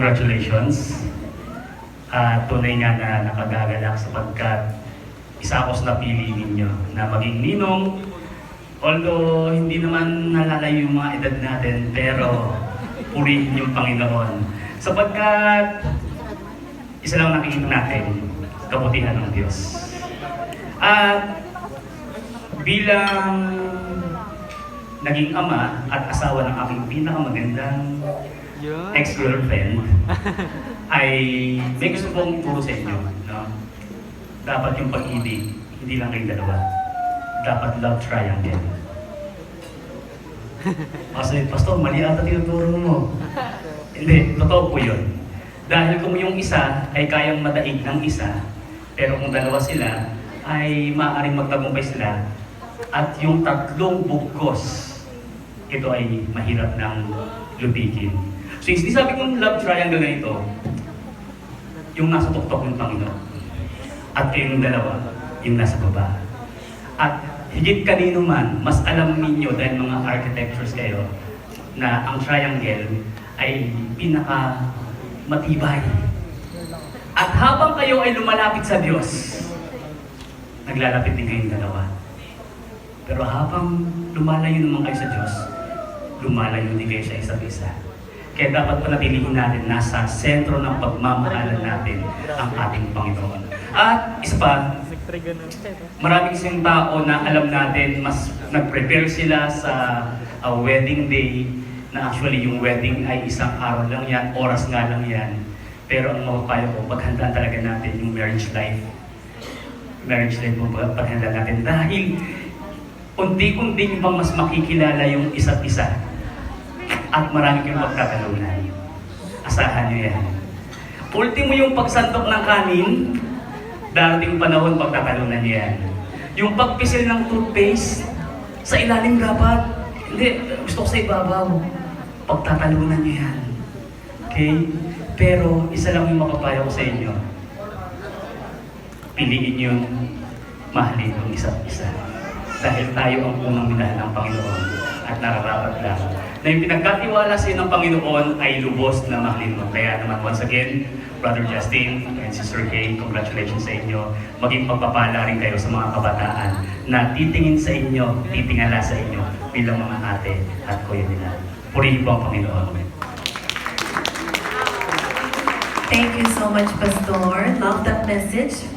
congratulations. Tunay nga na nakagagalak sapagkat isa ako sa napili ninyo na maging ninong. Although hindi naman nalalayo yung mga edad natin, pero purihin yung Panginoon. Sapagkat isa lang nakikita natin, kabutihan ng Diyos. At bilang naging ama at asawa ng aking pinakamagandang ex-girlfriend, ay may gusto kong ituro sa inyo. No? Dapat yung pag-ibig, hindi lang kayong dalawa. Dapat love triangle. Kasi, Pastor, mali ata tinuturo mo. Hindi, totoo po yun. Dahil kung yung isa ay kayang madaig ng isa, pero kung dalawa sila, ay maaaring magtagumpay sila, at yung tatlong bugkos, ito ay mahirap ng lubigin. So, hindi sabi kong love triangle na ito, yung nasa tuktok ng Panginoon. At kayong dalawa, yung nasa baba. At higit kanino man, mas alam ninyo dahil mga architectures kayo, na ang triangle ay pinaka matibay. At habang kayo ay lumalapit sa Diyos, naglalapit din kayong dalawa. Pero habang lumalayo naman kayo sa Diyos, lumalayo din kayo sa isa't isa. Kaya dapat panatilihin natin nasa sentro ng pagmamahalan natin ang ating Panginoon. At isa pa, maraming isang tao na alam natin, mas nag-prepare sila sa wedding day, na actually yung wedding ay isang araw lang yan, oras nga lang yan. Pero ang mapapayo ko, paghanda talaga natin yung marriage life. Marriage life po paghanda natin. Dahil unti-unti bang mas makikilala yung isa't isa. At marami kayong magtatalunan. Asahan nyo yan. Ultimo yung pagsandok ng kanin, darating panahon pagtatalunan nyo yan. Yung pagpisil ng toothpaste, sa ilalim dapat. Hindi, gusto ko sa ibabaw. Pagtatalunan nyo yan. Okay? Pero isa lang yung mapapayo ko sa inyo. Piliin yung mahalin ng isa't isa. Dahil tayo ang unang minahal ng Panginoon at nararapat lang na yung pinagkatiwala sa iyo ng Panginoon ay lubos na mahalin mo. Kaya naman once again, Brother Justin and Sister Kay, congratulations sa inyo. Maging pagpapala rin kayo sa mga kabataan na titingin sa inyo, titingala sa inyo bilang mga ate at kuya nila. Purihin po ang Panginoon. Thank you so much, Pastor. Love that message.